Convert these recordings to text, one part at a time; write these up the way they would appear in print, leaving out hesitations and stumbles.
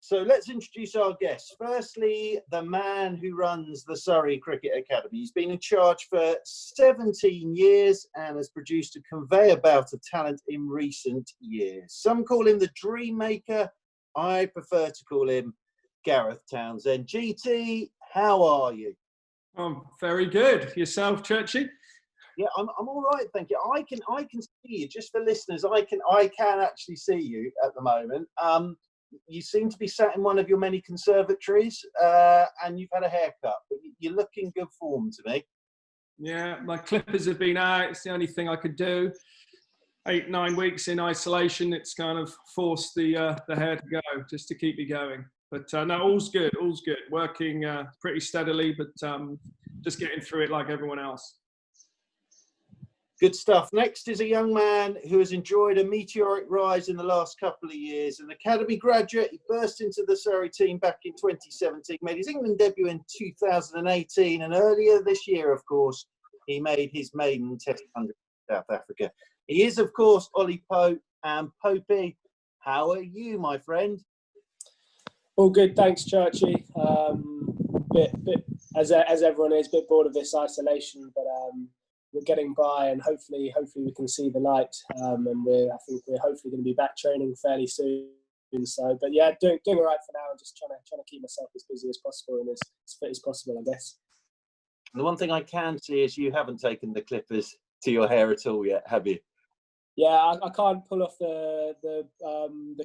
So let's introduce our guest. Firstly, the man who runs the Surrey Cricket Academy. He's been in charge for 17 years and has produced a conveyor belt of talent in recent years. Some call him the Dream Maker. I prefer to call him Gareth Townsend. GT, how are you? I'm very good. Yourself, Churchy? Yeah, I'm all right, thank you. I can see you. Just for listeners, I can actually see you at the moment. You seem to be sat in one of your many conservatories, and you've had a haircut, but you look in good form to me. Yeah, my clippers have been out. It's the only thing I could do. 8-9 weeks in isolation, it's kind of forced the hair to go just to keep me going. But no, all's good, all's good. Working pretty steadily, but just getting through it like everyone else. Good stuff. Next is a young man who has enjoyed a meteoric rise in the last couple of years. An academy graduate, he burst into the Surrey team back in 2017, made his England debut in 2018, and earlier this year, of course, he made his maiden Test 100 in South Africa. He is, of course, Ollie Pope. And Popey, how are you, my friend? All good, thanks, Churchy. Bit as everyone is, a bit bored of this isolation, but we're getting by, and hopefully we can see the light. And I think we're hopefully going to be back training fairly soon. So, but yeah, doing all right for now, and just trying to keep myself as busy as possible and as fit as possible, I guess. The one thing I can see is you haven't taken the clippers to your hair at all yet, have you? Yeah, I can't pull off the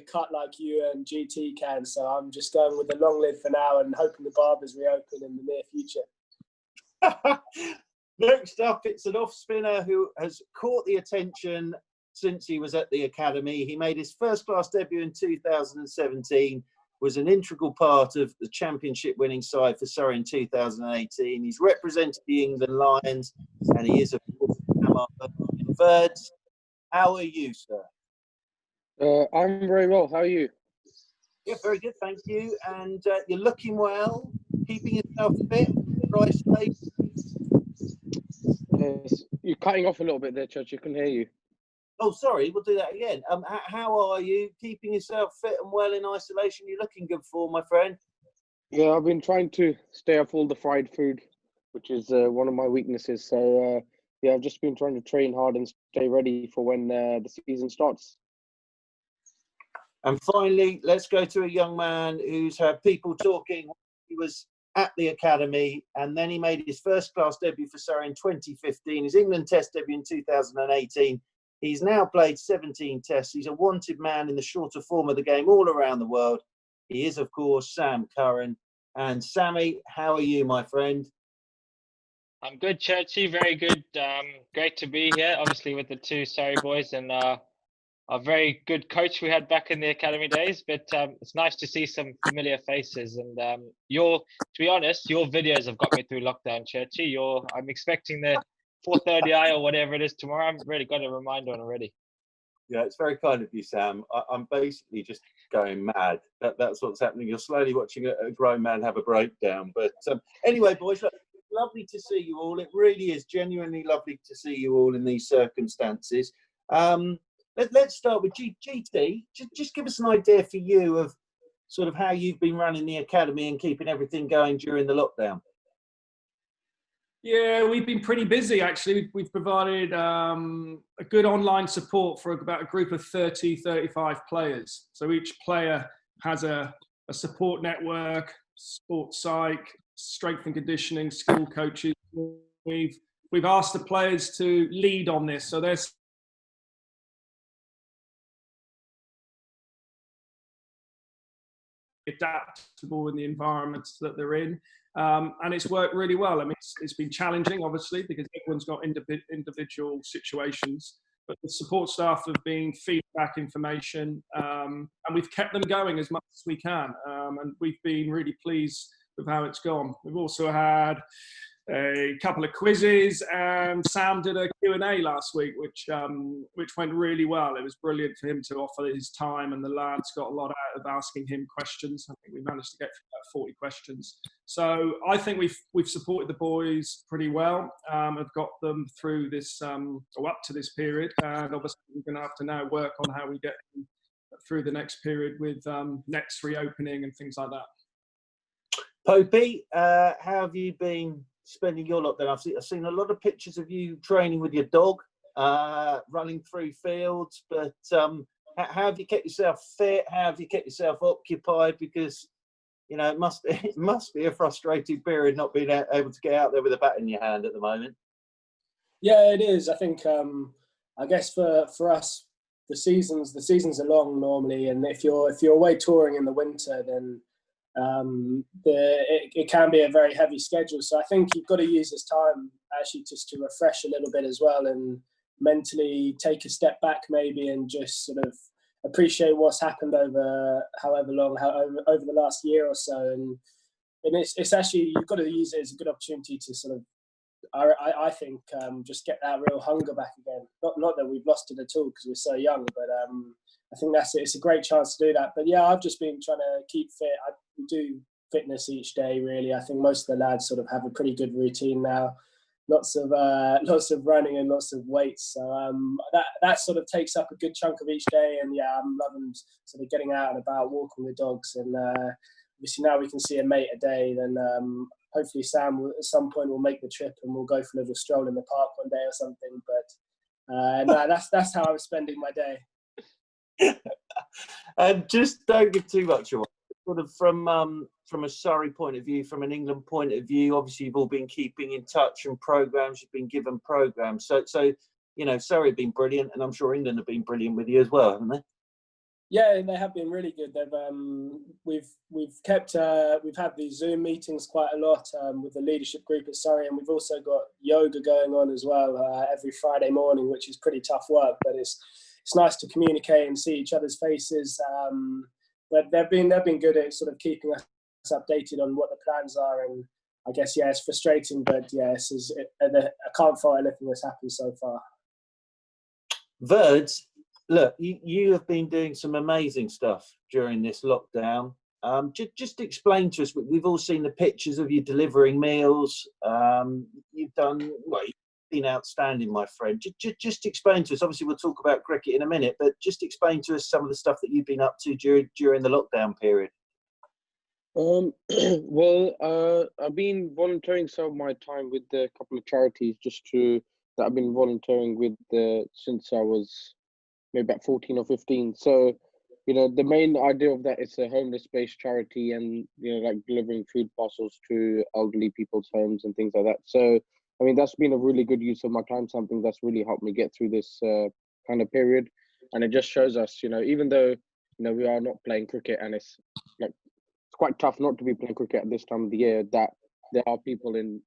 cut like you and GT can, so I'm just going with the long lid for now and hoping the barbers reopen in the near future. Next up, it's an off-spinner who has caught the attention since he was at the academy. He made his first-class debut in 2017, was an integral part of the championship-winning side for Surrey in 2018. He's represented the England Lions, and he is, of course, Amar Virdi. How are you, sir? I'm very well. How are you? Yeah, very good, thank you. And you're looking well, keeping yourself fit for isolation. You're cutting off a little bit there, Church. I couldn't hear you. Oh, sorry. We'll do that again. How are you? Keeping yourself fit and well in isolation? You're looking good for, my friend. Yeah, I've been trying to stay off all the fried food, which is one of my weaknesses. So, yeah, I've just been trying to train hard and stay ready for when the season starts. And finally, let's go to a young man who's had people talking. He was at the academy, and then he made his first-class debut for Surrey in 2015, his England Test debut in 2018. He's now played 17 tests. He's a wanted man in the shorter form of the game all around the world. He is, of course, Sam Curran. And Sammy, how are you, my friend? I'm good, Churchy. Very good. Great to be here, obviously, with the two Surrey boys and a very good coach we had back in the academy days. But it's nice to see some familiar faces. And to be honest, your videos have got me through lockdown, Churchy. I'm expecting the 4:30 or whatever it is tomorrow. I've really got a reminder on already. Yeah, it's very kind of you, Sam. I'm basically just going mad. That's what's happening. You're slowly watching a grown man have a breakdown. But anyway, boys, look, lovely to see you all. It really is genuinely lovely to see you all in these circumstances. Let's start with GT. Just give us an idea for you of sort of how you've been running the academy and keeping everything going during the lockdown. Yeah, we've been pretty busy, actually. We've provided a good online support for about a group of 30, 35 players. So each player has a support network, sports psych, strength and conditioning, skill coaches. We've asked the players to lead on this. So there's adaptable in the environments that they're in. And it's worked really well. I mean, it's been challenging, obviously, because everyone's got individual situations. But the support staff have been feeding back information, and we've kept them going as much as we can. And we've been really pleased with how it's gone. We've also had a couple of quizzes, and Sam did a Q&A last week, which went really well. It was brilliant for him to offer his time, and the lads got a lot out of asking him questions. I think we managed to get through about 40 questions. So I think we've supported the boys pretty well. Have got them through this or up to this period, and obviously we're going to have to now work on how we get them through the next period with nets reopening and things like that. Popey, how have you been spending your lockdown? I've seen a lot of pictures of you training with your dog, running through fields, but how have you kept yourself fit? How have you kept yourself occupied? Because, you know, it must be a frustrating period not being able to get out there with a bat in your hand at the moment. Yeah, it is. I think, I guess for us, the seasons are long normally, and if you're away touring in the winter, then it can be a very heavy schedule. So I think you've got to use this time actually just to refresh a little bit as well, and mentally take a step back maybe, and just sort of appreciate what's happened over however long, over the last year or so. And it's actually, you've got to use it as a good opportunity to sort of, I think, just get that real hunger back again. Not that we've lost it at all because we're so young, but I think that's it. It's a great chance to do that. But yeah, I've just been trying to keep fit. We do fitness each day, really. I think most of the lads sort of have a pretty good routine now. Lots of running and lots of weights. So that sort of takes up a good chunk of each day. And yeah, I'm loving sort of getting out and about, walking the dogs. And obviously now we can see a mate a day. Then hopefully Sam at some point will make the trip and we'll go for a little stroll in the park one day or something. But no, that's how I'm spending my day. And just don't give too much away. Sort of from a Surrey point of view, from an England point of view, obviously you've all been keeping in touch and programs. You've been given programs. So you know, Surrey have been brilliant, and I'm sure England have been brilliant with you as well, haven't they? Yeah, they have been really good. They've we've had these Zoom meetings quite a lot with the leadership group at Surrey, and we've also got yoga going on as well every Friday morning, which is pretty tough work, but it's nice to communicate and see each other's faces. But they've been good at sort of keeping us updated on what the plans are, and I guess it's frustrating, but I can't fault anything that's happened so far. Verds, look, you have been doing some amazing stuff during this lockdown. Just explain to us. We've all seen the pictures of you delivering meals. You've done you've been outstanding, my friend. Just explain to us. Obviously, we'll talk about cricket in a minute, but just explain to us some of the stuff that you've been up to during the lockdown period. Well, I've been volunteering some of my time with a couple of charities that I've been volunteering with since I was maybe about 14 or 15. So, you know, the main idea of that is a homeless-based charity, and, you know, like delivering food parcels to elderly people's homes and things like that. So, I mean, that's been a really good use of my time, something that's really helped me get through this kind of period. And it just shows us, you know, even though, you know, we are not playing cricket, and it's quite tough not to be playing cricket at this time of the year, that there are people in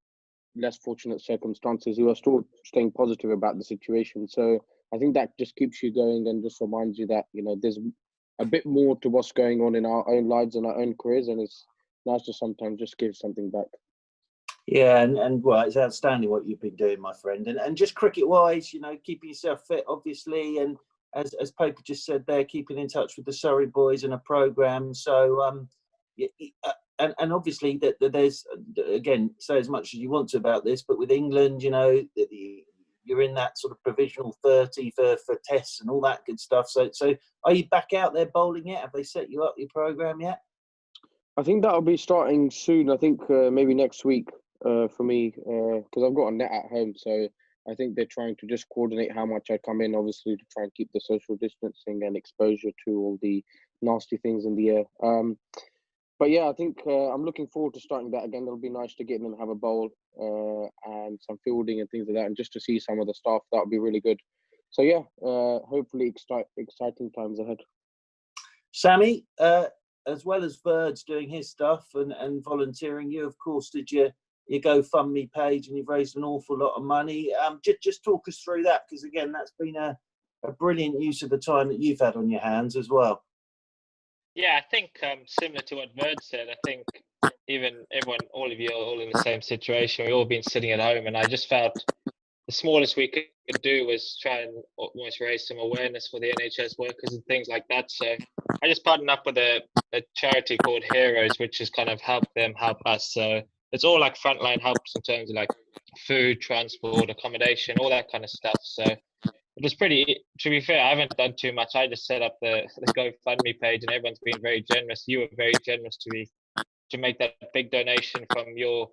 less fortunate circumstances who are still staying positive about the situation. So I think that just keeps you going and just reminds you that, you know, there's a bit more to what's going on in our own lives and our own careers, and it's nice to sometimes just give something back. Yeah, and well, it's outstanding what you've been doing, my friend. And just cricket-wise, you know, keeping yourself fit, obviously, and as Pope just said there, keeping in touch with the Surrey boys and a programme. So, and obviously that there's, again, say as much as you want to about this, but with England, you know, you're in that sort of provisional 30 for tests and all that good stuff. So are you back out there bowling yet? Have they set you up your programme yet? I think that'll be starting soon. I think maybe next week for me, because I've got a net at home. So I think they're trying to just coordinate how much I come in, obviously, to try and keep the social distancing and exposure to all the nasty things in the air. But yeah, I think I'm looking forward to starting that again. It'll be nice to get in and have a bowl and some fielding and things like that, and just to see some of the staff. That would be really good. So yeah, hopefully exciting times ahead. Sammy, as well as Verds doing his stuff and volunteering, you of course did your GoFundMe page, and you've raised an awful lot of money. Just talk us through that, because again, that's been a brilliant use of the time that you've had on your hands as well. Yeah, I think similar to what Verd said, I think even all of you are all in the same situation. We've all been sitting at home, and I just felt the smallest we could do was try and almost raise some awareness for the NHS workers and things like that. So I just partnered up with a charity called Heroes, which has kind of helped them help us. So it's all like frontline helps in terms of like food, transport, accommodation, all that kind of stuff. So it was pretty. To be fair, I haven't done too much. I just set up the GoFundMe page, and everyone's been very generous. You were very generous to make that big donation from your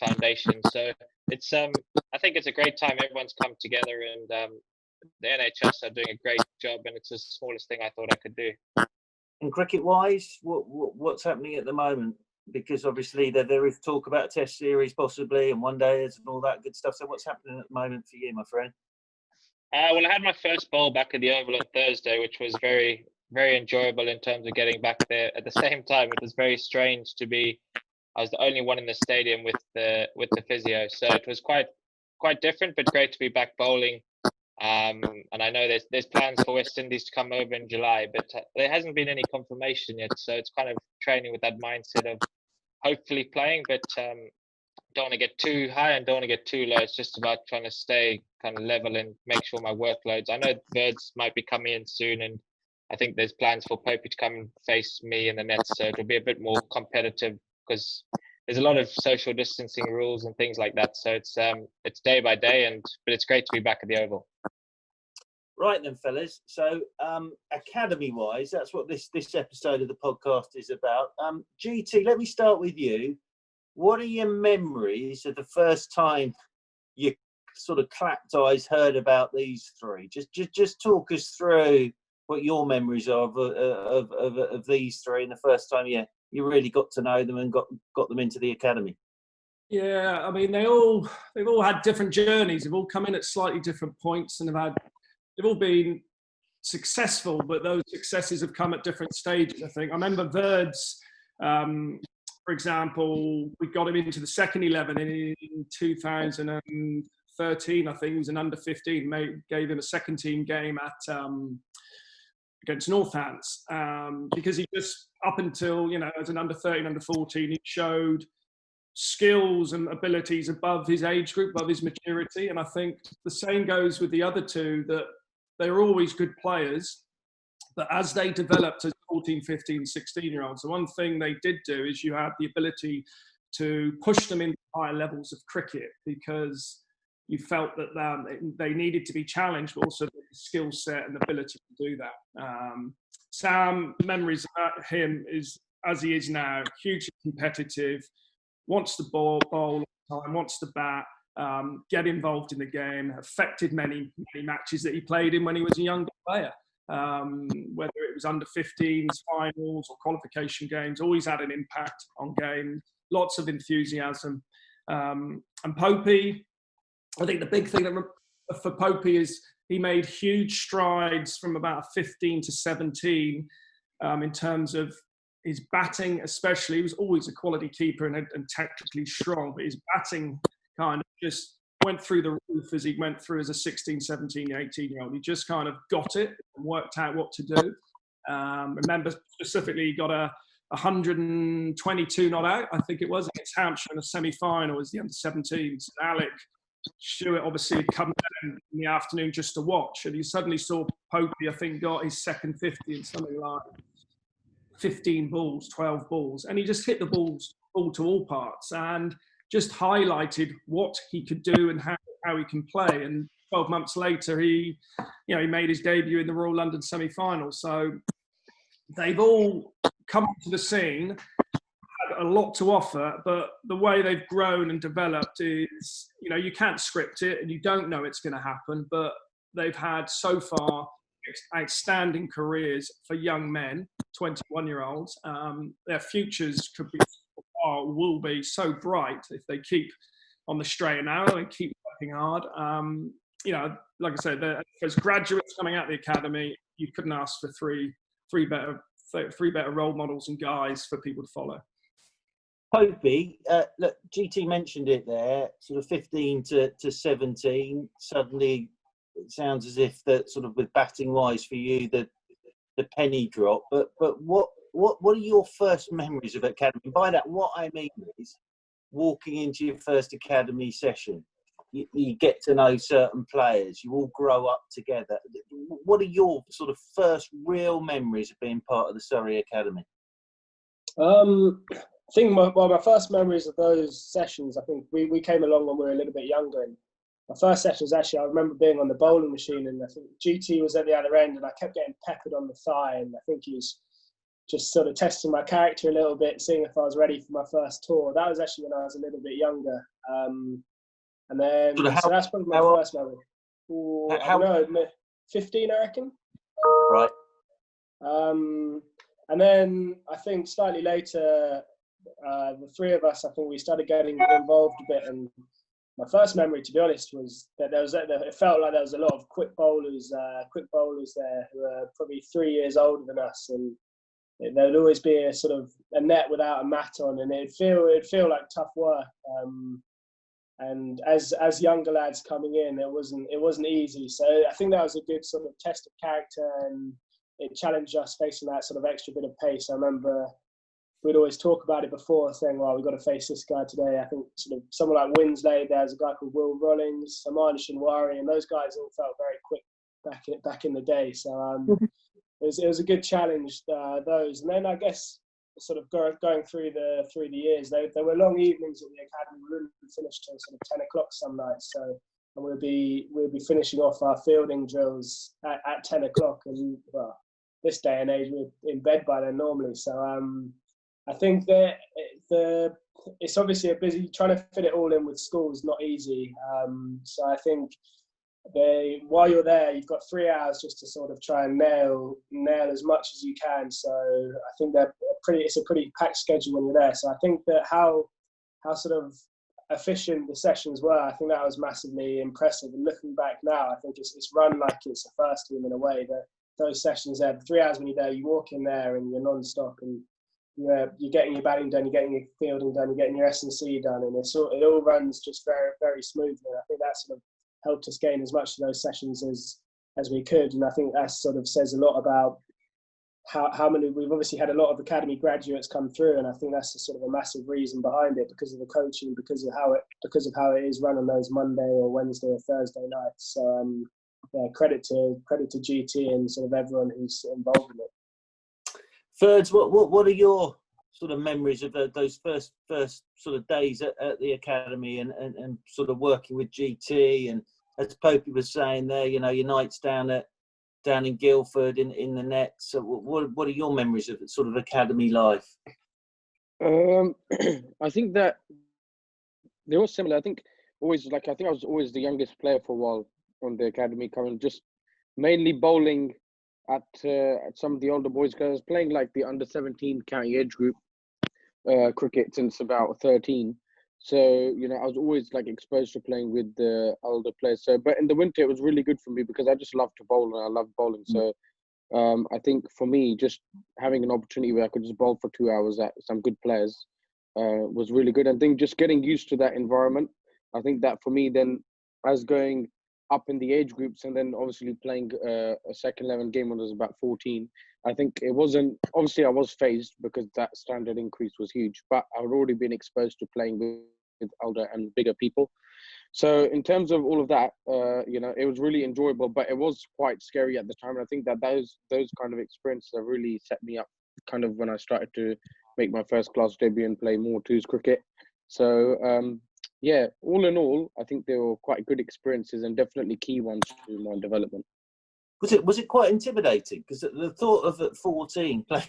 foundation. So it's I think it's a great time. Everyone's come together, and the NHS are doing a great job, and it's the smallest thing I thought I could do. And cricket-wise, what's happening at the moment? Because obviously there is talk about a test series possibly and one days and all that good stuff. So what's happening at the moment for you, my friend? Well, I had my first bowl back at the Oval on Thursday, which was very, very enjoyable in terms of getting back there. At the same time, it was very strange to be. I was the only one in the stadium with the physio, so it was quite different, but great to be back bowling. And I know there's plans for West Indies to come over in July, but there hasn't been any confirmation yet. So it's kind of training with that mindset of hopefully playing, but don't want to get too high and don't want to get too low. It's just about trying to stay kind of level and make sure my workloads. I know Birds might be coming in soon, and I think there's plans for Pope to come and face me in the nets, so it'll be a bit more competitive because there's a lot of social distancing rules and things like that. So it's day by day, but it's great to be back at the Oval. Right then, fellas. So academy-wise, that's what this episode of the podcast is about. GT, let me start with you. What are your memories of the first time you sort of clapped eyes, heard about these three? Just talk us through what your memories are of these three and the first time you really got to know them and got them into the academy. Yeah, I mean they've all had different journeys. They've all come in at slightly different points, and they've all been successful, but those successes have come at different stages. I think I remember Verds. For example, we got him into the second 11 in 2013, I think. He was an under-15, gave him a second team game at against Northants because he just, up until, as an under-13, under-14, he showed skills and abilities above his age group, above his maturity. And I think the same goes with the other two, that they were always good players. But as they developed as 14, 15, 16-year-olds, the one thing they did do is you had the ability to push them into higher levels of cricket because you felt that they needed to be challenged, but also the skill set and ability to do that. Sam, memories about him is, as he is now, hugely competitive, wants to bowl all the time, wants to bat, get involved in the game, affected many matches that he played in when he was a younger player. Whether it was under 15s, finals or qualification games, always had an impact on games, lots of enthusiasm. And Popey, I think the big thing for Popey is he made huge strides from about 15 to 17 in terms of his batting, especially. He was always a quality keeper and tactically strong, but his batting kind of just went through the roof as he went through as a 16, 17, 18-year-old. He just kind of got it and worked out what to do. Remember specifically, he got a 122 not out, I think it was, against Hampshire in a semi-final as the under-17s. Alec Stewart obviously had come down in the afternoon just to watch, and you suddenly saw Popey, I think, got his second 50 in something like 15 balls, 12 balls, and he just hit the ball to all parts and just highlighted what he could do and how he can play. And 12 months later, he made his debut in the Royal London semi-final. So they've all come to the scene, had a lot to offer, but the way they've grown and developed is, you can't script it and you don't know it's going to happen, but they've had so far outstanding careers for young men, 21-year-olds. Their futures will be so bright if they keep on the straight and narrow and keep working hard. Like I said, as graduates coming out of the academy, you couldn't ask for three better role models and guys for people to follow. Popey, look, GT mentioned it there, sort of 15 to 17. Suddenly, it sounds as if that sort of with batting wise for you, the penny drop. But what are your first memories of academy? By that, what I mean is walking into your first academy session. You get to know certain players. You all grow up together. What are your sort of first real memories of being part of the Surrey Academy? I think my first memories of those sessions, I think we came along when we were a little bit younger, and my first session was actually, I remember being on the bowling machine, and I think GT was at the other end, and I kept getting peppered on the thigh, and I think he was just sort of testing my character a little bit, seeing if I was ready for my first tour. That was actually when I was a little bit younger. And then, so that's probably my first memory. I don't know, 15, I reckon. Right. And then I think slightly later, the three of us, I think we started getting involved a bit. And my first memory, to be honest, was that it felt like there was a lot of quick bowlers there who were probably 3 years older than us. And there would always be a sort of a net without a mat on, and it'd feel like tough work. And as younger lads coming in, it wasn't easy. So I think that was a good sort of test of character, and it challenged us facing that sort of extra bit of pace. I remember we'd always talk about it before, saying, "Well, we've got to face this guy today." I think sort of someone like Winsley, there's a guy called Will Rollings, Amar Virdi, and those guys all felt very quick back in the day. So it was a good challenge, those. And then I guess sort of going through the years, there were long evenings at the academy. We wouldn't finish till sort of 10 o'clock some nights. So, and we'll be finishing off our fielding drills at 10 o'clock. And well, this day and age, we're in bed by then normally. So I think that it's obviously a busy, trying to fit it all in with school is not easy. So I think while you're there, you've got 3 hours just to sort of try and nail as much as you can. So I think it's a pretty packed schedule when you're there. So I think that how sort of efficient the sessions were, I think that was massively impressive. And looking back now, I think it's run like it's a first team in a way. That those sessions there, the 3 hours when you're there, you walk in there and you're non-stop, and you're getting your batting done, you're getting your fielding done, you're getting your S&C done, and it all runs just very, very smoothly. And I think that sort of helped us gain as much of those sessions as we could. And I think that sort of says a lot about how many, we've obviously had a lot of academy graduates come through, and I think that's a sort of a massive reason behind it, because of the coaching, because of how it is run on those Monday or Wednesday or Thursday nights. So yeah, credit to GT and sort of everyone who's involved in it. Ferds, what are your sort of memories of those first sort of days at the academy and sort of working with GT? And as Popey was saying there, you know, your nights down in Guildford in the nets. So what are your memories of sort of academy life? I think that they were similar. I think I was always the youngest player for a while on the academy, coming just mainly bowling at some of the older boys, because I was playing like the under 17 county age group cricket since about 13. So, you know, I was always like exposed to playing with the older players. So, but in the winter, it was really good for me because I just love to bowl and I love bowling. So I think for me, just having an opportunity where I could just bowl for 2 hours at some good players was really good. And I think just getting used to that environment, I think that for me then, as going up in the age groups and then obviously playing a second 11 game when I was about 14, I think it wasn't, obviously I was phased because that standard increase was huge, but I had already been exposed to playing with older and bigger people. So in terms of all of that, you know, it was really enjoyable, but it was quite scary at the time. And I think that those kind of experiences have really set me up kind of when I started to make my first class debut and play more twos cricket. So yeah, all in all, I think they were quite good experiences and definitely key ones to my development. Was it quite intimidating? Because the thought of at 14 playing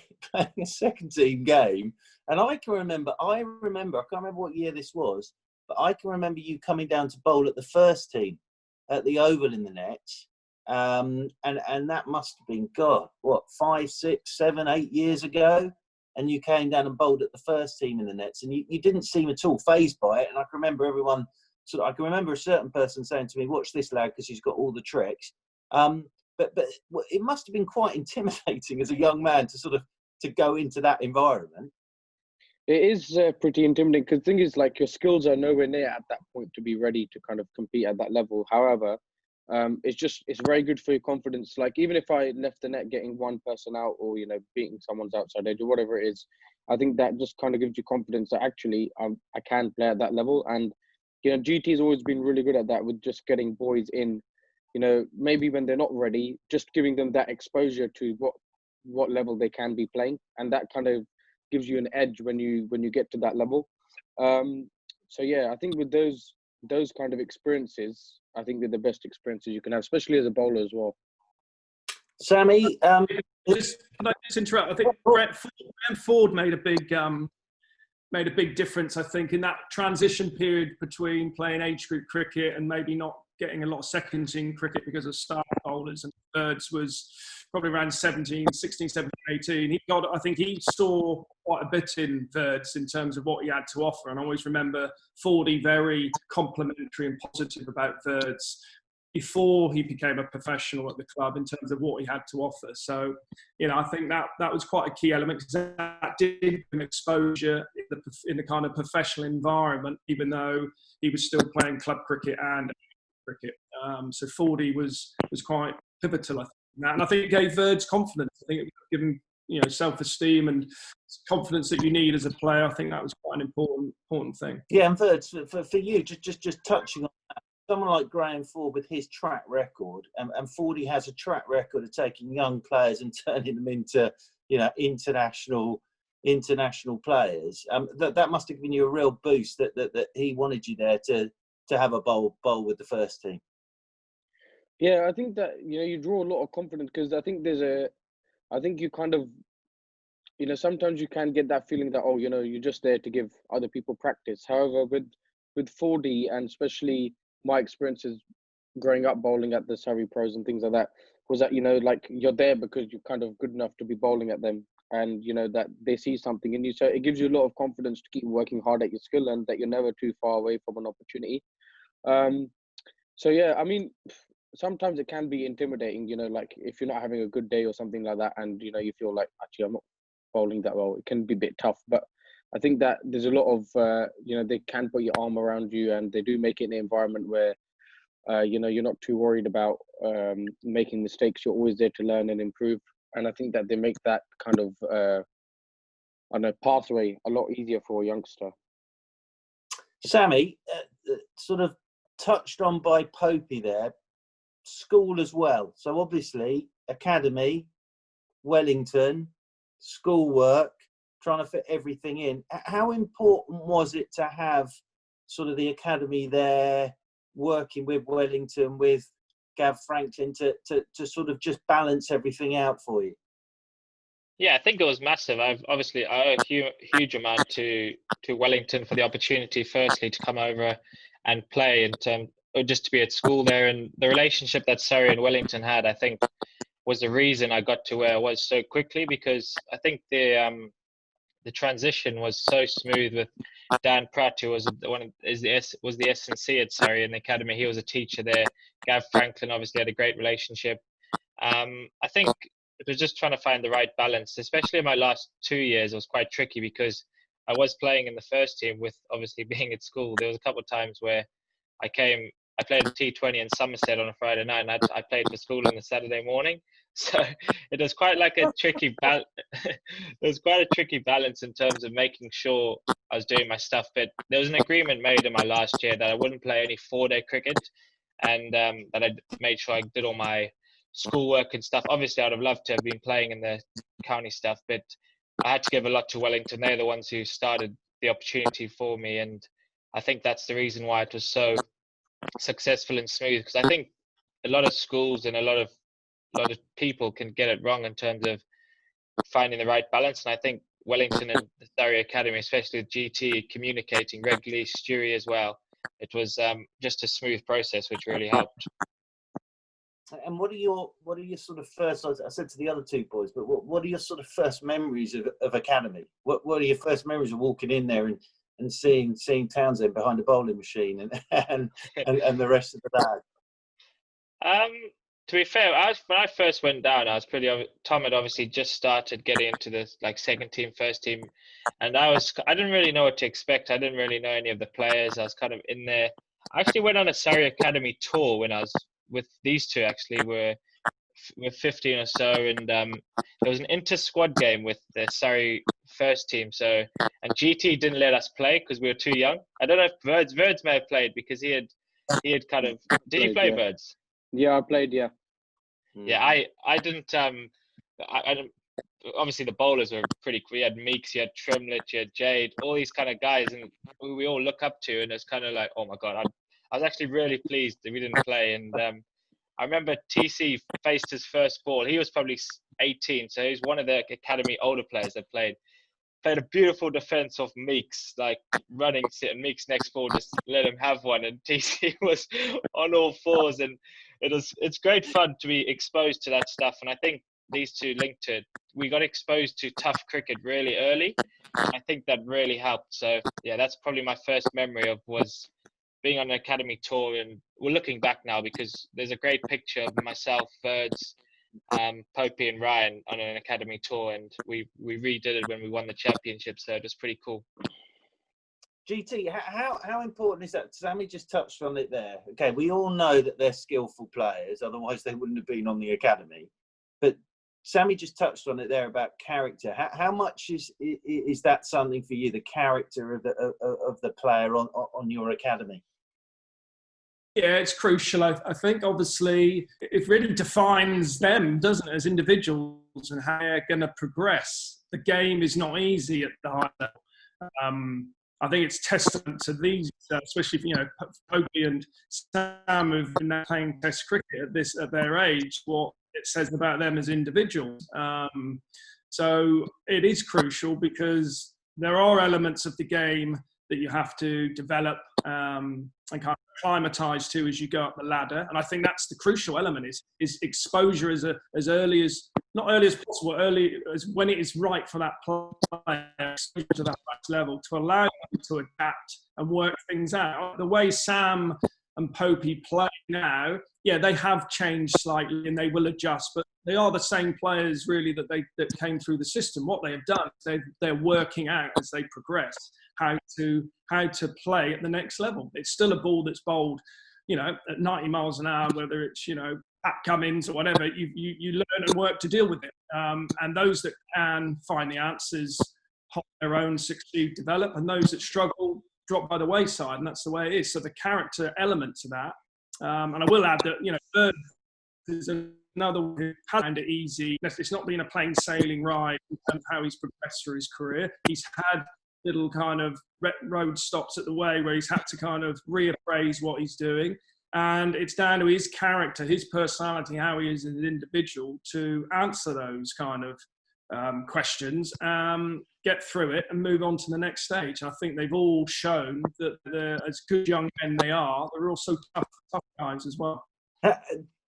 a second team game, and I can't remember what year this was, but I can remember you coming down to bowl at the first team at the Oval in the nets, and that must have been 5, 6, 7, 8 years ago, and you came down and bowled at the first team in the nets, and you didn't seem at all fazed by it. And I can remember I can remember a certain person saying to me, "Watch this lad because he's got all the tricks." But it must have been quite intimidating as a young man to go into that environment. It is pretty intimidating because the thing is, like, your skills are nowhere near at that point to be ready to kind of compete at that level. However, it's very good for your confidence. Like, even if I left the net getting one person out or, you know, beating someone's outside edge or whatever it is, I think that just kind of gives you confidence that actually I can play at that level. And, you know, GT has always been really good at that with just getting boys in, you know, maybe when they're not ready, just giving them that exposure to what level they can be playing. And that kind of gives you an edge when you get to that level. So yeah, I think with those those kind of experiences, I think they're the best experiences you can have, especially as a bowler as well. Sammy, Can I just interrupt? I think Graham Ford made a big difference, I think, in that transition period between playing age group cricket and maybe not getting a lot of second team cricket because of star bowlers. And Birds was probably around 16, 17, 18. I think he saw quite a bit in Birds in terms of what he had to offer. And I always remember Fordy very complimentary and positive about Birds before he became a professional at the club in terms of what he had to offer. So, I think that was quite a key element, because that did give him exposure in the kind of professional environment, even though he was still playing club cricket and cricket. So Fordy was quite pivotal, I think, in that. And I think it gave Verds confidence. I think it gave him, self-esteem and confidence that you need as a player. I think that was quite an important thing. Yeah, and Verds, for you, just touching on that, someone like Graham Ford with his track record, and Fordy has a track record of taking young players and turning them into, international players. That must have given you a real boost that he wanted you there to have a bowl with the first team. Yeah, I think that, you draw a lot of confidence, because I think you kind of, sometimes you can get that feeling that, you're just there to give other people practice. However, with Fordy, and especially my experiences growing up bowling at the Surrey Pros and things like that, was that, like, you're there because you're kind of good enough to be bowling at them, and, that they see something in you. So it gives you a lot of confidence to keep working hard at your skill, and that you're never too far away from an opportunity. So, yeah, I mean, sometimes it can be intimidating, like if you're not having a good day or something like that, and, you feel like, actually, I'm not bowling that well. It can be a bit tough, but I think that there's a lot of, they can put your arm around you, and they do make it an environment where, you're not too worried about making mistakes. You're always there to learn and improve. And I think that they make that kind of, pathway a lot easier for a youngster. Sammy, sort of touched on by Popey there, school as well. So obviously, academy, Wellington, schoolwork, trying to fit everything in. How important was it to have sort of the academy there, working with Wellington, with Gav Franklin, to sort of just balance everything out for you? Yeah, I think it was massive. I owe a huge amount to Wellington for the opportunity, firstly, to come over and play, or just to be at school there. And the relationship that Surrey and Wellington had, I think, was the reason I got to where I was so quickly, because I think the transition was so smooth with Dan Pratt, who was the S&C at Surrey in the academy. He was a teacher there. Gav Franklin obviously had a great relationship. I think it was just trying to find the right balance, especially in my last 2 years. It was quite tricky because I was playing in the first team with obviously being at school. There was a couple of times where I played a T20 in Somerset on a Friday night, and I played for school on a Saturday morning. So it was quite like a tricky balance. It was quite a tricky balance in terms of making sure I was doing my stuff. But there was an agreement made in my last year that I wouldn't play any 4-day cricket, and that I made sure I did all my schoolwork and stuff. Obviously, I'd have loved to have been playing in the county stuff, but I had to give a lot to Wellington. They're the ones who started the opportunity for me, and I think that's the reason why it was so successful and smooth. Because I think a lot of schools and a lot of people can get it wrong in terms of finding the right balance. And I think Wellington and the Surrey Academy, especially with GT, communicating regularly, Stewie as well, it was just a smooth process, which really helped. And what are your sort of first? I said to the other two boys, but what are your sort of first memories of academy? What are your first memories of walking in there and seeing Townsend behind the bowling machine and the rest of the lads? To be fair, when I first went down, Tom had obviously just started getting into this like second team, first team, and I didn't really know what to expect. I didn't really know any of the players. I was kind of in there. I actually went on a Surrey Academy tour when I was with these two. Actually, we're 15 or so, and there was an inter-squad game with the Surrey first team. And GT didn't let us play because we were too young. I don't know if Verds may have played because he had kind of. Did you play, Verds? Yeah, I played. Yeah. Yeah, I didn't. I don't. Obviously, the bowlers were pretty cool. You had Meeks, you had Trimlett, you had Jade, all these kind of guys, and who we all look up to. And it's kind of like, oh my god, I was actually really pleased that we didn't play. And I remember TC faced his first ball. He was probably 18, so he was one of the academy older players that played a beautiful defense of Meeks, like running sit, and Meeks next ball just let him have one, and TC was on all fours. And it's great fun to be exposed to that stuff. And I think these two linked to it. We got exposed to tough cricket really early. I think that really helped. So yeah, that's probably my first memory of was being on an academy tour. And we're looking back now because there's a great picture of myself, Verds, Popey and Ryan on an academy tour, and we redid it when we won the championship, so it was pretty cool. GT, how important is that? Sammy just touched on it there. Okay, we all know that they're skillful players, otherwise they wouldn't have been on the academy. But Sammy just touched on it there about character. How much is that something for you, the character of the player on your academy? Yeah, it's crucial. I think obviously it really defines them, doesn't it, as individuals and how they're going to progress. The game is not easy at the high level. I think it's testament to these, especially Popey and Sam, who've been playing Test cricket at their age, what it says about them as individuals. So it is crucial because there are elements of the game that you have to develop and kind of acclimatise to as you go up the ladder. And I think that's the crucial element is exposure as early as, not early as possible, early as when it is right for that player, exposure to that level to allow them to adapt and work things out. The way Sam and Popey play now, yeah, they have changed slightly and they will adjust, but they are the same players really that came through the system. What they have done, they're working out as they progress how to play at the next level. It's still a ball that's bowled, at 90 miles an hour, whether it's, Pat Cummins or whatever, you learn and work to deal with it. And those that can find the answers, hold their own, succeed, develop, and those that struggle drop by the wayside, and that's the way it is. So the character element to that, and I will add that, Bird is another one who has found it easy. It's not been a plain sailing ride in terms of how he's progressed through his career. He's had little kind of road stops at the way where he's had to kind of reappraise what he's doing. And it's down to his character, his personality, how he is as an individual to answer those kind of questions, get through it and move on to the next stage. And I think they've all shown that they're, as good young men they are, they're also tough guys as well.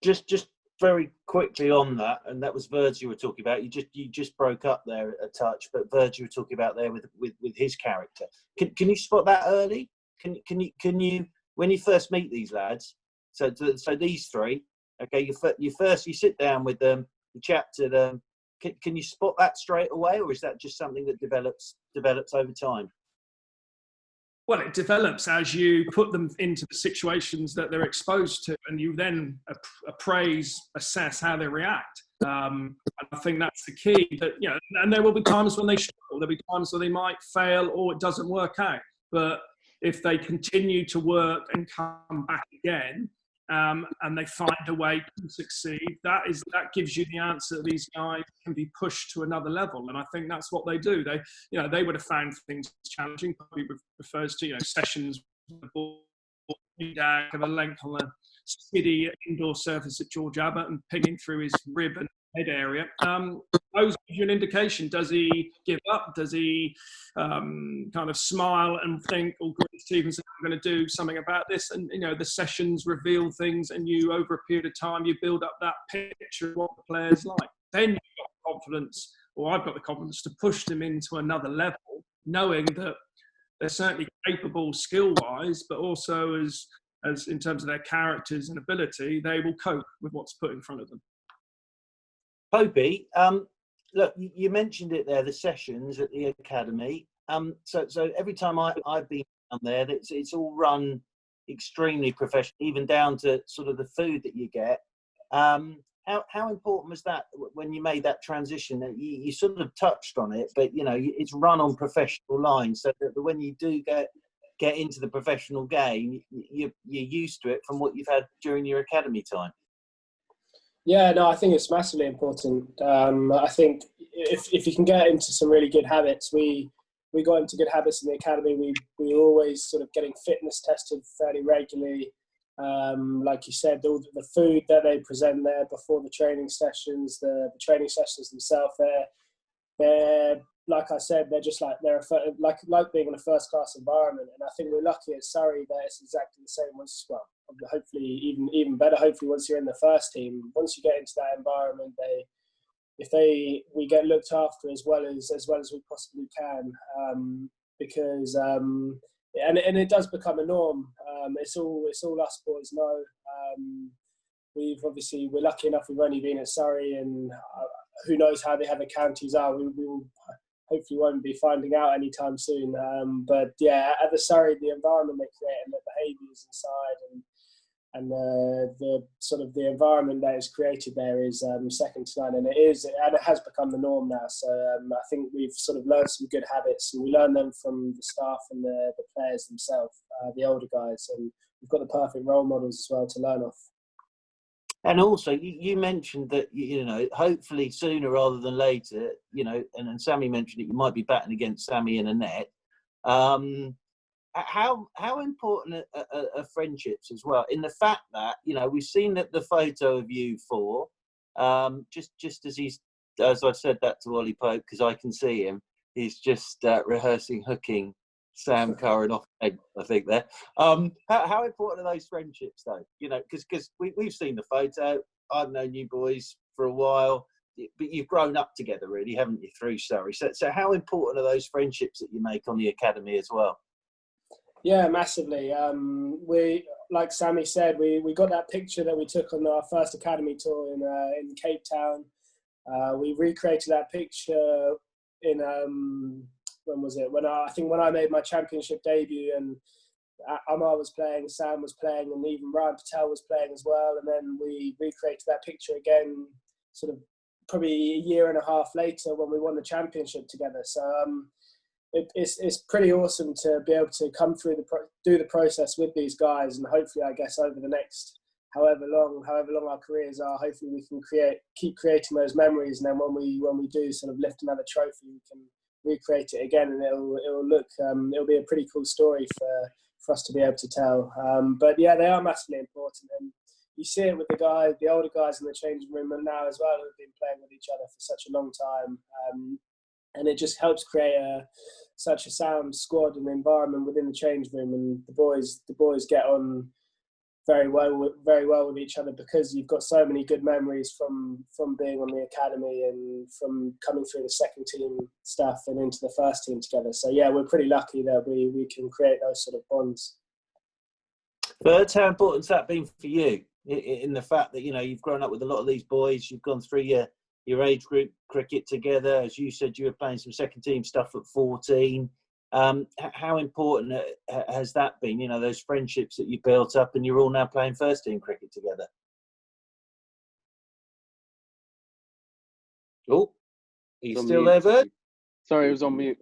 Just very quickly on that, and that was Verge you were talking about. You just broke up there a touch, but Verge you were talking about there with his character. Can you spot that early? Can you when you first meet these lads? So these three, okay, you sit down with them, you chat to them. Can you spot that straight away, or is that just something that develops over time? Well, it develops as you put them into the situations that they're exposed to, and you then appraise, assess how they react. And I think that's the key. That and there will be times when they struggle. There'll be times where they might fail or it doesn't work out. But if they continue to work and come back again, and they find a way to succeed, that gives you the answer that these guys can be pushed to another level. And I think that's what they do. They would have found things challenging. Probably refers to sessions with the ball down of a length on a skiddy indoor surface at George Abbott and pinging through his rib and head area. Those give you an indication. Does he give up? Does he kind of smile and think, "Oh, Greg Stevenson, I'm going to do something about this"? And the sessions reveal things, and you, over a period of time, you build up that picture of what the player's like. Then you've got confidence, or I've got the confidence to push them into another level, knowing that they're certainly capable skill-wise, but also as in terms of their characters and ability, they will cope with what's put in front of them. Popey, look, you mentioned it there, the sessions at the academy. So every time I've been down there, it's all run extremely professional, even down to sort of the food that you get. How important was that when you made that transition? That you sort of touched on it, but it's run on professional lines, so that when you do get into the professional game, you're used to it from what you've had during your academy time. Yeah, no, I think it's massively important. I think if you can get into some really good habits, we we got into good habits in the academy. We were always sort of getting fitness tested fairly regularly. Like you said, all the food that they present there before the training sessions, the training sessions themselves, they're like I said, they're just like like being in a first class environment. And I think we're lucky at Surrey that it's exactly the same. Hopefully even better. Hopefully once you're in the first team, once you get into that environment, we get looked after as well as we possibly can, because and it does become a norm. It's all us boys know. We're lucky enough. We've only been at Surrey, and who knows how the other counties are. We will hopefully won't be finding out anytime soon. But yeah, at the Surrey, the environment they create and the behaviours inside, and the sort of the environment that is created there is second to none, and it has become the norm now. So I think we've sort of learned some good habits, and we learn them from the staff and the players themselves, the older guys, and we've got the perfect role models as well to learn off. And also, you mentioned that, hopefully sooner rather than later, and Sammy mentioned it, you might be batting against Sammy in a net. How important are friendships as well? In the fact that, we've seen that the photo of you four, just as I said that to Ollie Pope, because I can see him, he's just rehearsing hooking Sam Curran off, I think there. How important are those friendships though? Because we've seen the photo. I've known you boys for a while, but you've grown up together, really, haven't you, through Surrey? So how important are those friendships that you make on the academy as well? Yeah, massively. Like Sammy said, we got that picture that we took on our first academy tour in Cape Town. We recreated that picture in when was it? When I made my championship debut, and Amar was playing, Sam was playing, and even Ryan Patel was playing as well. And then we recreated that picture again, sort of probably a year and a half later when we won the championship together. So it's pretty awesome to be able to come through do the process with these guys, and hopefully, I guess, over the next however long our careers are, hopefully we can keep creating those memories, and then when we do sort of lift another trophy, we can recreate it again, and it'll be a pretty cool story for us to be able to tell. But yeah, they are massively important, and you see it with the older guys in the changing room now as well, who've been playing with each other for such a long time, and it just helps create such a sound squad and environment within the change room, and the boys get on very well with each other, because you've got so many good memories from being on the academy and from coming through the second team stuff and into the first team together. So yeah, we're pretty lucky that we can create those sort of bonds. But how important's that been for you, in the fact that you've grown up with a lot of these boys, you've gone through your age group cricket together, as you said, you were playing some second team stuff at 14. How important has that been? Those friendships that you built up, and you're all now playing first team cricket together. Oh, are you still there, Bird? Sorry, it was on mute.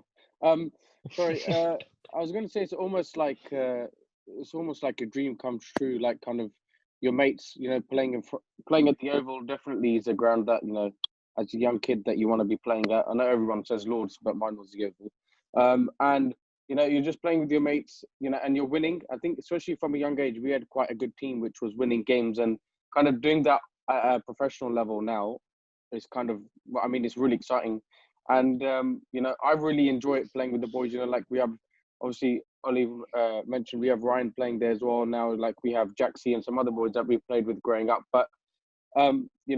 Sorry, I was going to say it's almost like a dream comes true. Like kind of your mates, playing at the Oval definitely is a ground that as a young kid that you want to be playing at. I know everyone says Lords, but mine was the Oval. And you're just playing with your mates, and you're winning. I think especially from a young age, we had quite a good team which was winning games, and kind of doing that at a professional level now is kind of, it's really exciting. And I really enjoy it playing with the boys. Like we have, obviously Ollie mentioned, we have Ryan playing there as well now. Like we have Jaxie and some other boys that we played with growing up. But you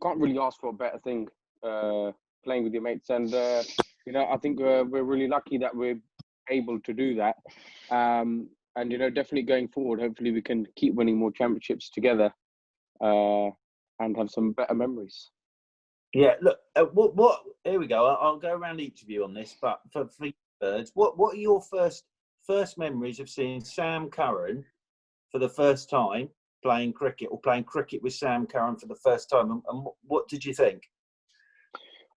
can't really ask for a better thing playing with your mates. And I think we're really lucky that we're able to do that. And definitely going forward, hopefully we can keep winning more championships together and have some better memories. Yeah, look, what here we go. I'll go around each of you on this, but for you, Birds, what are your first memories of seeing Sam Curran for the first time playing cricket, or playing cricket with Sam Curran for the first time, and what did you think?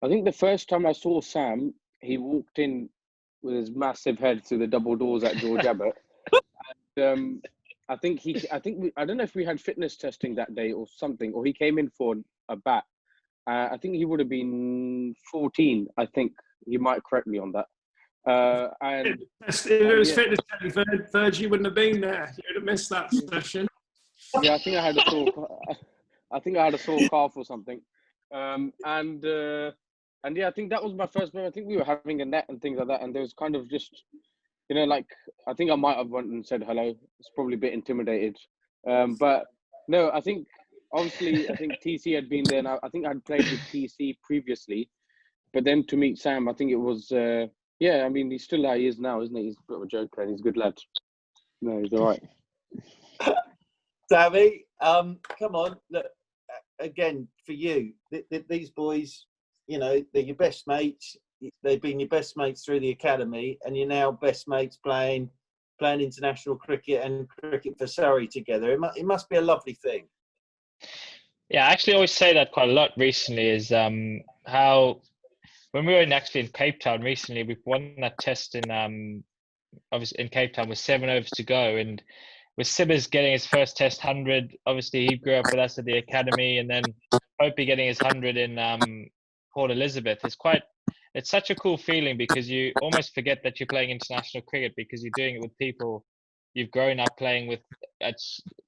I think the first time I saw Sam, he walked in with his massive head through the double doors at George Abbott. And, I don't know if we had fitness testing that day or something, or he came in for a bat. I think he would have been 14, I think, he might correct me on that. And if it was yeah. fitness Verge, you wouldn't have been there. You would have missed that session. Yeah, I think I had a sore calf or something. And yeah, I think that was my first memory. I think we were having a net and things like that, and there was kind of just, you know, like, I think I might have went and said hello. It's probably a bit intimidated. But no, I think TC had been there, and I think I'd played with TC previously. But then to meet Sam, I think it was, yeah, I mean, he's still how he is now, isn't he? He's a bit of a joker, and he's a good lad. No, he's all right. Sammy, come on. Look, again, for you, these boys, you know, they're your best mates. They've been your best mates through the academy, and you're now best mates playing international cricket and cricket for Surrey together. It must be a lovely thing. Yeah, I actually always say that quite a lot recently, is how when we were actually in Cape Town recently, we won that test in obviously in Cape Town with 7 overs to go, and with Sibbers getting his first test 100, obviously he grew up with us at the academy, and then Popey getting his 100 in Port Elizabeth. It's such a cool feeling, because you almost forget that you're playing international cricket, because you're doing it with people you've grown up playing with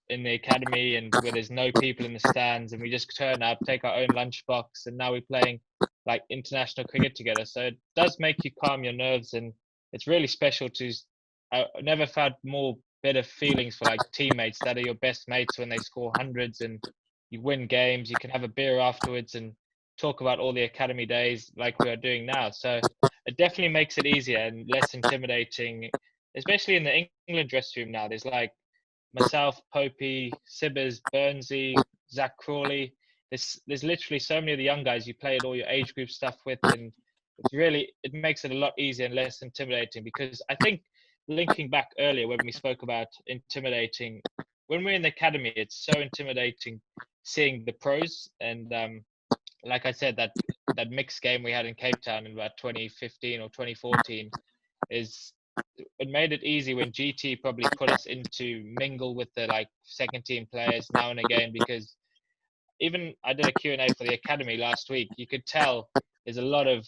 in the academy, and where there's no people in the stands, and we just turn up, take our own lunchbox, and now we're playing like international cricket together. So it does make you calm your nerves, and it's really special I never felt more better feelings for like teammates that are your best mates when they score hundreds and you win games. You can have a beer afterwards and talk about all the academy days like we are doing now. So it definitely makes it easier and less intimidating, especially in the England dressing room now. There's like myself, Popey, Sibbers, Burnsy, Zach Crawley. There's literally so many of the young guys you played all your age group stuff with, and it makes it a lot easier and less intimidating, because I think, linking back earlier when we spoke about intimidating, when we're in the academy, it's so intimidating seeing the pros. And like I said, that mixed game we had in Cape Town in about 2015 or 2014 it made it easy when GT probably put us into mingle with the like second team players now and again, because even I did a Q&A for the academy last week. You could tell there's a lot of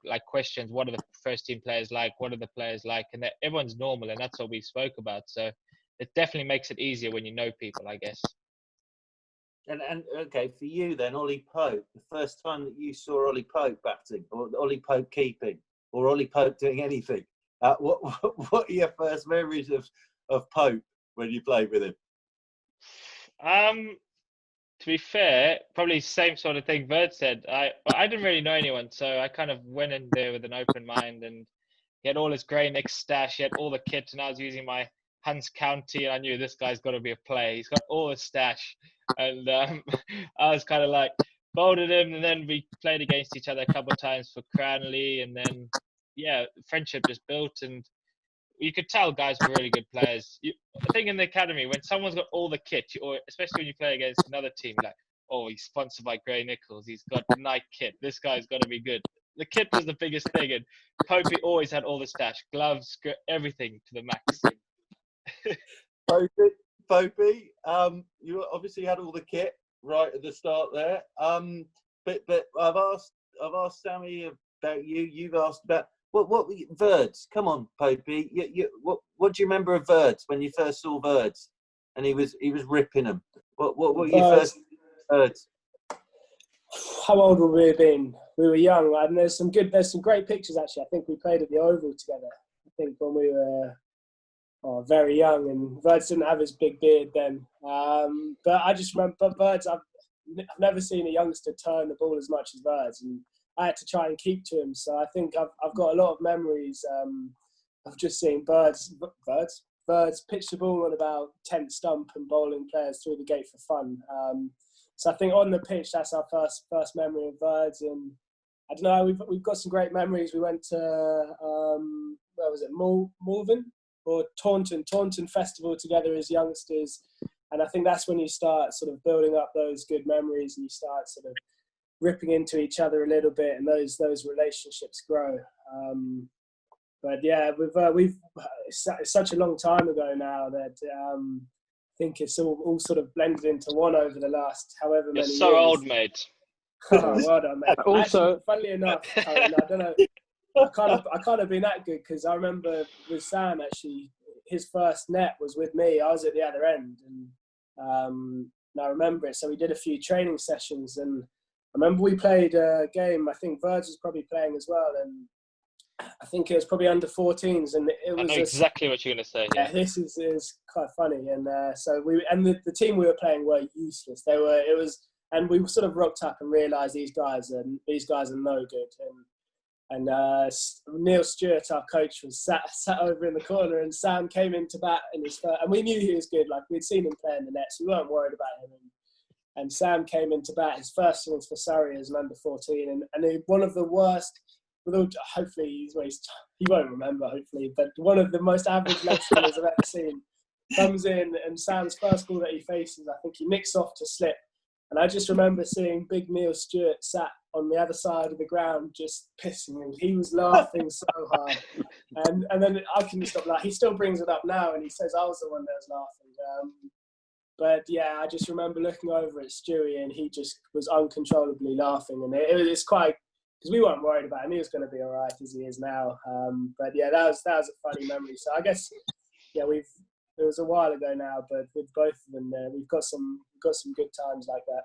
like questions. What are the first team players like? What are the players like? And everyone's normal, and that's what we spoke about. So it definitely makes it easier when you know people, I guess. And okay, for you then, Ollie Pope, the first time that you saw Ollie Pope batting, or Ollie Pope keeping, or Ollie Pope doing anything, what are your first memories of Pope when you played with him? To be fair, probably the same sort of thing Verd said. I didn't really know anyone, so I kind of went in there with an open mind, and he had all his Grey Nicks stash, he had all the kit, and I was using my Hunts County, and I knew this guy's got to be a player. He's got all his stash, and I was kind of like folded him, and then we played against each other a couple of times for Cranley, and then yeah, friendship just built, and you could tell guys were really good players. I think in the academy, when someone's got all the kit, or especially when you play against another team, like, oh, he's sponsored by Grey Nichols, he's got Nike kit, this guy's got to be good. The kit was the biggest thing, and Popey always had all the stash, gloves, everything to the max. Popey, you obviously had all the kit right at the start there. But I've asked Sammy about you. You've asked about what Verds. Come on, Popey. What do you remember of Verds when you first saw Verds and he was ripping them? What were your first Verds? How old would we have been? We were young, and there's some great pictures actually. I think we played at the Oval together. I think when we were very young, and Verds didn't have his big beard then. But I just remember Verds. I've never seen a youngster turn the ball as much as Verds, and I had to try and keep to him. So I think I've got a lot of memories of just seeing Verds pitch the ball on about 10th stump and bowling players through the gate for fun. So I think on the pitch, that's our first memory of Verds. And I don't know, we've got some great memories. We went to where was it, Malvern or Taunton Festival together as youngsters. And I think that's when you start sort of building up those good memories, and you start sort of ripping into each other a little bit, and those relationships grow. But yeah, it's such a long time ago now that I think it's all sort of blended into one over the last however many years. You're so old, mate. Oh, well done, mate. Also, actually, funnily enough, Karen, I don't know. I can't have been that good, because I remember with Sam, actually, his first net was with me. I was at the other end, and I remember it. So we did a few training sessions, and I remember we played a game. I think Verge was probably playing as well, and I think it was probably under 14s, and it was I know exactly what you're going to say. Yeah, this is quite funny, and so the team we were playing were useless. And we sort of rocked up and realised these guys are no good. And Neil Stewart, our coach, was sat over in the corner, and Sam came into bat in his first, and we knew he was good. Like, we'd seen him play in the net, so we weren't worried about him. And Sam came into bat, his first innings for Surrey as an under 14, and one of the worst. Hopefully he won't remember. Hopefully, but one of the most average leg spinners I've ever seen comes in, and Sam's first ball that he faces, I think he nicks off to slip. And I just remember seeing big Neil Stewart sat on the other side of the ground just pissing, and he was laughing so hard. And then I couldn't stop laughing. He still brings it up now, and he says I was the one that was laughing. But yeah, I just remember looking over at Stewie, and he just was uncontrollably laughing. And it's quite, because we weren't worried about him. He was going to be all right, as he is now. But yeah, that was a funny memory. So I guess, yeah, it was a while ago now, but with both of them there, we've got some good times like that.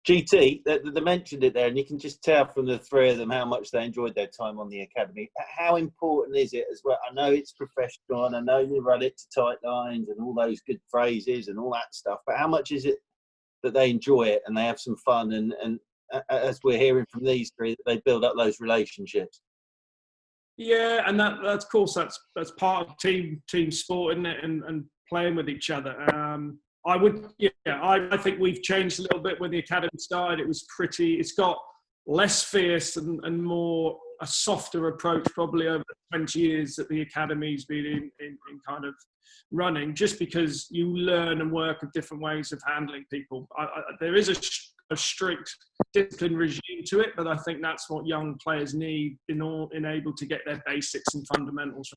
GT, they mentioned it there, and you can just tell from the three of them how much they enjoyed their time on the academy. How important is it as well? I know it's professional, and I know you run it to tight lines and all those good phrases and all that stuff, but how much is it that they enjoy it and they have some fun, and as we're hearing from these three, they build up those relationships? Yeah, and that's of course that's part of team sport, isn't it? And playing with each other. I think we've changed a little bit with the academy side. It's got less fierce and more a softer approach probably over the 20 years that the academy's been in kind of running, just because you learn and work with different ways of handling people. There is a strict discipline regime to it, but I think that's what young players need in able to get their basics and fundamentals.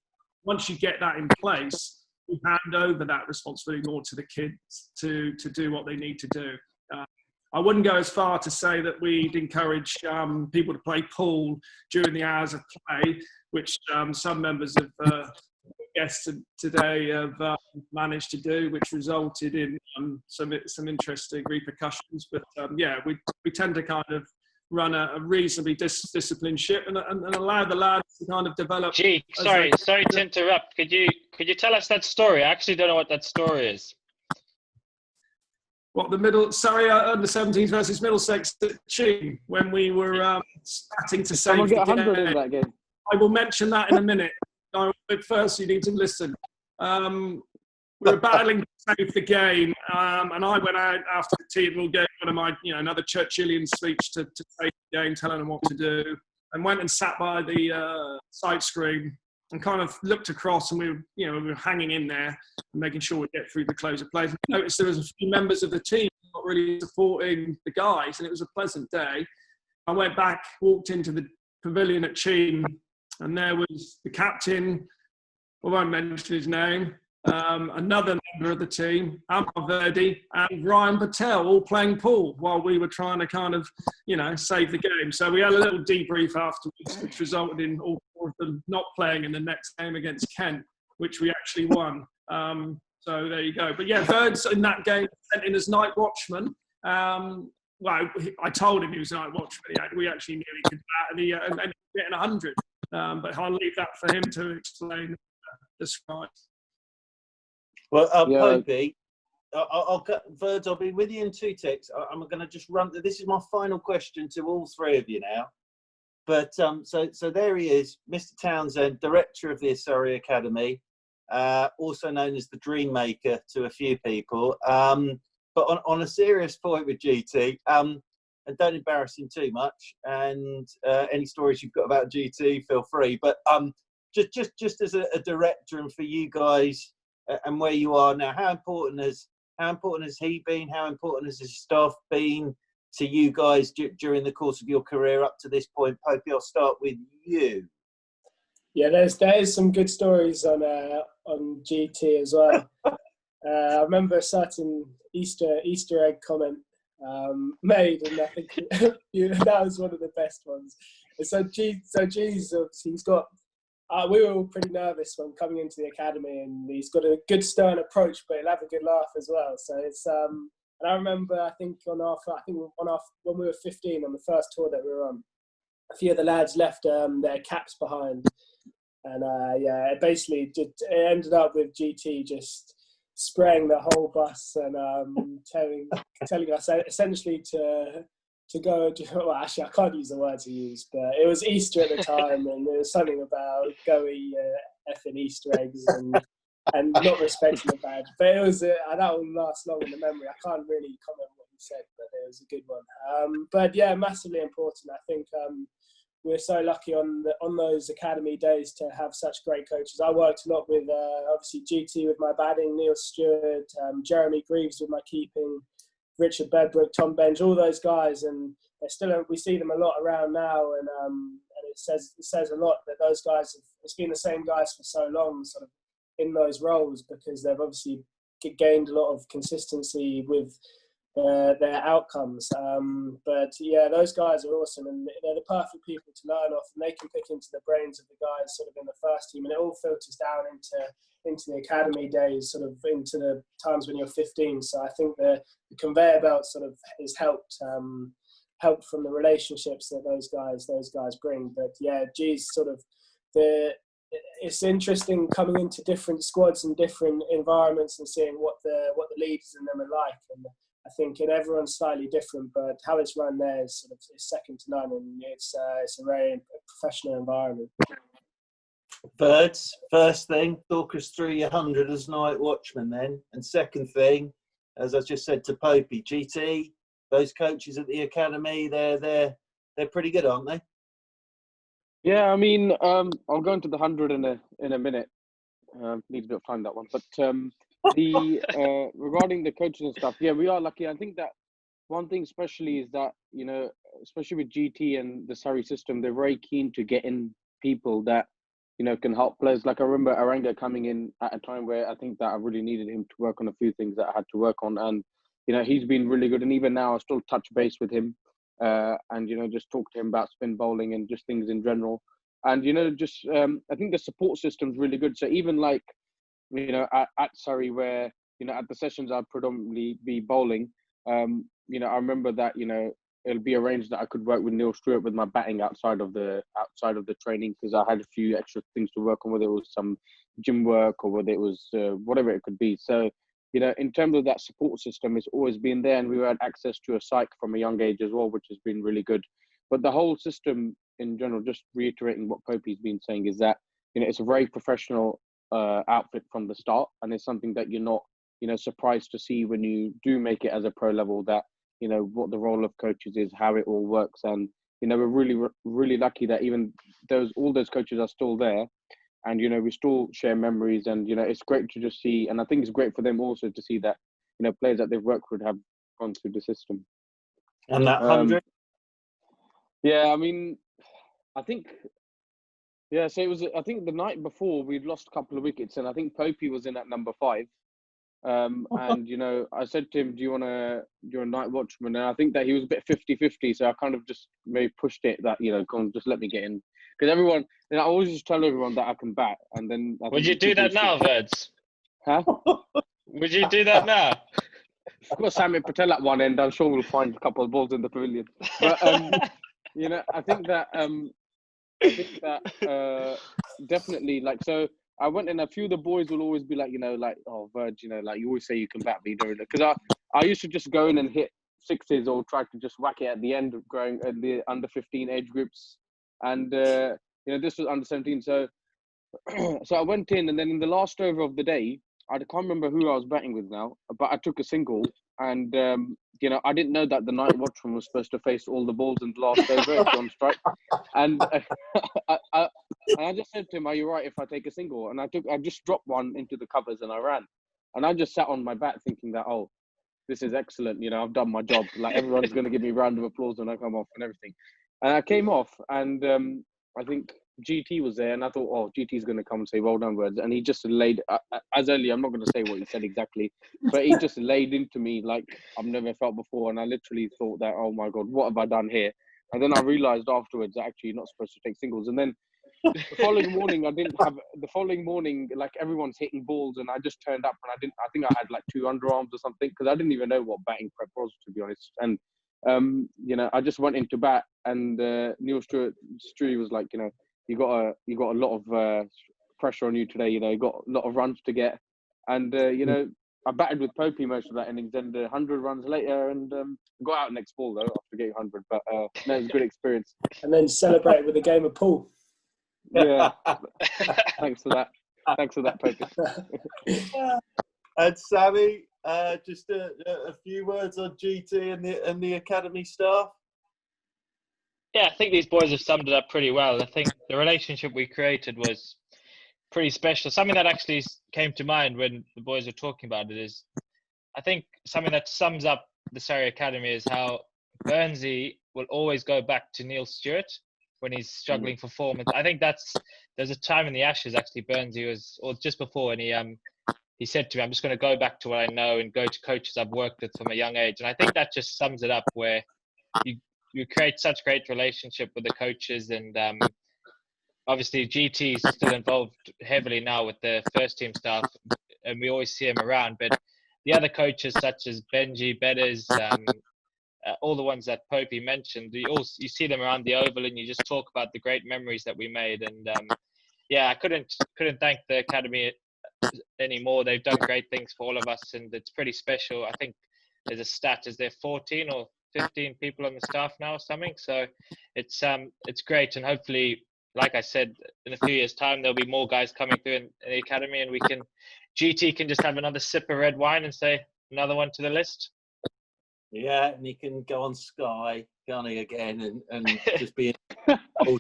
Once you get that in place, you hand over that responsibility more to the kids to do what they need to do. I wouldn't go as far to say that we'd encourage people to play pool during the hours of play, which some members of guests today have managed to do, which resulted in some interesting repercussions. But we tend to kind of run a reasonably disciplined ship and allow the lads to kind of develop. Gee, sorry to interrupt. Could you tell us that story? I actually don't know what that story is. What, Surrey under 17s versus Middlesex at Cheam, when we were starting to save Someone get the 100 game. in that game. I will mention that in a minute. But first, you need to listen. We were battling to save the game, and I went out after the team gave one of my, another Churchillian speech to save the game, telling them what to do, and went and sat by the side screen and kind of looked across, and we were hanging in there and making sure we get through the close of play. And I noticed there was a few members of the team not really supporting the guys, and it was a pleasant day. I went back, walked into the pavilion at Cheam, and there was the captain, I won't mention his name, another member of the team, Amar Virdi, and Ryan Patel, all playing pool while we were trying to kind of, save the game. So we had a little debrief afterwards, which resulted in all four of them not playing in the next game against Kent, which we actually won. So there you go. But yeah, Verd's in that game sent in as night watchman. Well, I told him he was a night watchman. We actually knew he could bat, and he ended up getting 100. But I'll leave that for him to explain, describe. Well, Popey, Verds, I'll be with you in 2 ticks. I'm going to just run. This is my final question to all three of you now. But so there he is, Mr. Townsend, director of the Surrey Academy, also known as the Dream Maker to a few people. But on a serious point with GT, and don't embarrass him too much. And any stories you've got about GT, feel free. But just as a director, and for you guys and where you are now, how important has he been? How important has his staff been to you guys during the course of your career up to this point? Popey, I'll start with you. Yeah, there is some good stories on GT as well. I remember a certain Easter egg comment made, and I think that was one of the best ones. G's obviously he's got. We were all pretty nervous when coming into the academy, and he's got a good stern approach, but he'll have a good laugh as well. So it's and I remember when we were 15 on the first tour that we were on, a few of the lads left their caps behind, and it basically it ended up with GT just spraying the whole bus and telling us essentially to go. Well, actually, I can't use the words he used, but it was Easter at the time, and there was something about effing Easter eggs and not respecting the badge. But it was that will last long in the memory. I can't really comment what he said, but it was a good one. But yeah, massively important. I think we're so lucky on those academy days to have such great coaches. I worked a lot with obviously GT with my batting, Neil Stewart, Jeremy Greaves with my keeping, Richard Bedbrook, Tom Benj, all those guys, and they're still, we see them a lot around now, and it says a lot that those guys it's been the same guys for so long, sort of in those roles, because they've obviously gained a lot of consistency with their outcomes. But yeah, those guys are awesome, and they're the perfect people to learn off, and they can pick into the brains of the guys sort of in the first team, and it all filters down into the academy days, sort of into the times when you're 15. So I think the conveyor belt sort of is helped from the relationships that those guys bring. But yeah, geez, sort of it's interesting coming into different squads and different environments and seeing what the leaders in them are like. And I think everyone's slightly different, but how it's run there is sort of second to none, and it's a very professional environment. Birds, first thing, talk us through your 100 as night watchman then. And second thing, as I just said to Popey, GT, those coaches at the academy, they're pretty good, aren't they? Yeah, I mean, I'll go into the 100 in a minute. Needs a bit of time, that one. But regarding the coaches and stuff, yeah, we are lucky. I think that one thing especially is that, you know, especially with GT and the Surrey system, they're very keen to get in people that, you know, can help players. Like I remember Aranga coming in at a time where I think that I really needed him to work on a few things that I had to work on. And, you know, he's been really good. And even now I still touch base with him and, you know, just talk to him about spin bowling and just things in general. And, you know, just I think the support system's really good. So even like, you know, at Surrey where, you know, at the sessions I'd predominantly be bowling, you know, I remember that, you know, it'll be arranged that I could work with Neil Stewart with my batting outside of the training, because I had a few extra things to work on, whether it was some gym work or whether it was whatever it could be. So, you know, in terms of that support system, it's always been there, and we had access to a psych from a young age as well, which has been really good. But the whole system in general, just reiterating what Popey's been saying, is that, you know, it's a very professional outfit from the start, and it's something that you're not, you know, surprised to see when you do make it as a pro level, that, you know, what the role of coaches is, how it all works. And, you know, we're really, really lucky that even all those coaches are still there, and, you know, we still share memories, and, you know, it's great to just see, and I think it's great for them also to see that, you know, players that they've worked with have gone through the system. And that 100? Yeah, I mean, I think, yeah, so it was, I think the night before we'd lost a couple of wickets, and I think Popey was in at number 5. And, you know, I said to him, do you want a night watchman? And I think that he was a bit 50-50. So I kind of just maybe pushed it that, you know, come on, just let me get in. Because everyone, you know, I always just tell everyone that I can bat. And then would you do that now, Verds? Huh? Would you do that now? I've got Sammy Patel at one end. I'm sure we'll find a couple of balls in the pavilion. But, you know, I think that definitely, like, so I went, and a few of the boys will always be like, you know, like, oh, Verge, you know, like, you always say you can bat, but you don't. Because I used to just go in and hit sixes or try to just whack it at the end of growing at the under 15 age groups. And, you know, this was under 17. So I went in, and then in the last over of the day, I can't remember who I was batting with now, but I took a single. And, you know, I didn't know that the night watchman was supposed to face all the balls in the last over if you're on strike. And I just said to him, are you right if I take a single? And I just dropped one into the covers and I ran. And I just sat on my bat thinking that, oh, this is excellent. You know, I've done my job. Like, everyone's going to give me a round of applause when I come off and everything. And I came off, and I think GT was there, and I thought, oh, GT's going to come and say, well done, Words. And he just laid, as early, I'm not going to say what he said exactly, but he just laid into me like I've never felt before. And I literally thought that, oh my God, what have I done here? And then I realised afterwards that actually you're not supposed to take singles. And then the following morning, like everyone's hitting balls, and I just turned up and I think I had like 2 underarms or something, because I didn't even know what batting prep was, to be honest. And I just went into bat, and Neil Stewie was like, you got a lot of pressure on you today. You got a lot of runs to get, and I batted with Popey most of that innings, and 100 runs later, and got out next ball though after getting 100. But no, it was a good experience. And then celebrated with a game of pool. Yeah, thanks for that. Thanks for that, Popey. And Sammy, just a few words on GT and the academy staff. Yeah, I think these boys have summed it up pretty well. I think the relationship we created was pretty special. Something that actually came to mind when the boys were talking about it is, I think something that sums up the Surrey Academy is how Burnsy will always go back to Neil Stewart when he's struggling for form. I think there's a time in the Ashes actually, Burnsy was, or just before, and he said to me, I'm just going to go back to what I know and go to coaches I've worked with from a young age. And I think that just sums it up, where you create such great relationship with the coaches, and obviously GT is still involved heavily now with the first team staff, and we always see him around. But the other coaches such as Benji, Bedders, all the ones that Popey mentioned, you see them around the oval, and you just talk about the great memories that we made. And I couldn't thank the academy anymore. They've done great things for all of us, and it's pretty special. I think there's a stat, is there 14 or 15 people on the staff now or something? So it's great, and hopefully, like I said, in a few years' time there'll be more guys coming through in the academy, and GT can just have another sip of red wine and say another one to the list. Yeah, and he can go on Sky, can't he, again, and just be in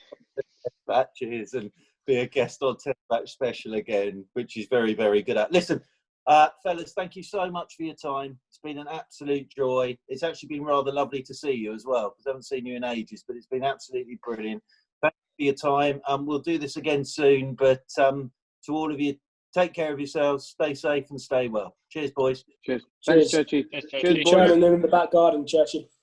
matches and be a guest on Test Match Special again, which he's very, very good at. Listen, fellas, thank you so much for your time. It's been an absolute joy. It's actually been rather lovely to see you as well, because I haven't seen you in ages, but it's been absolutely brilliant. Thank you for your time. We'll do this again soon, but to all of you, take care of yourselves, stay safe and stay well. Cheers, boys. Cheers. Thanks, Churchy. Cheers, Keep training them in the back garden, Churchy.